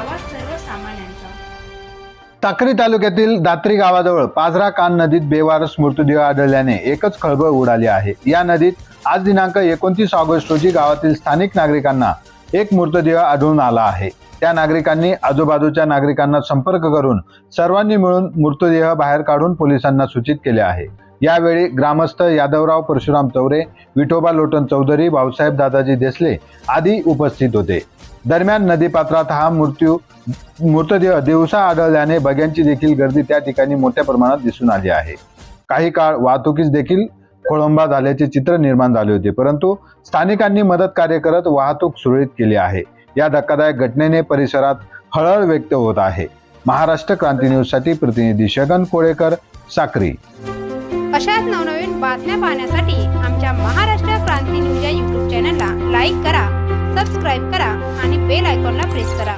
आवाज सर्वसामान्यांचा। साक्री तालुक्यातील दात्री गावाजवळ पाझरा कान नदीत बेवारस मृतदेह आढळल्याने एकच खळबळ उडाली आहे। या नदीत आज दिनांक 29 ऑगस्ट रोजी गावातील स्थानिक नागरिकांना एक मृतदेह आढळून आला आहे। त्या नागरिकांनी आजूबाजूच्या नागरिकांना संपर्क करून सर्वांनी मिळून मृतदेह बाहेर काढून पोलिसांना सूचित केले आहे। यावेळी ग्रामस्थ यादवराव परशुराम चौरे, विठोबा लोटन चौधरी, भाऊसाहेब दादाजी देसले आदी उपस्थित होते। दरम्यान नदीपात्रात हा मृतदेह दिवसा आढळल्याने बघ्यांची देखील गर्दी त्या ठिकाणी मोठ्या प्रमाणात दिसून आली आहे। काही काळ वाहतुकीस देखील खोळंबा झाल्याचे चित्र निर्माण झाले होते, परंतु स्थानिकांनी मदत कार्य करत वाहतूक सुरळीत केली आहे। या धक्कादायक घटनेने परिसरात हळहळ व्यक्त होत आहे। महाराष्ट्र क्रांती न्यूज साठी प्रतिनिधी शगन कोळेकर, साक्री। अशाच नवनवीन बातम्या पाहण्यासाठी आमच्या महाराष्ट्र क्रांती न्यूज या YouTube चॅनलला लाईक करा, सबस्क्राईब करा आणि बेल आयकॉनला प्रेस करा।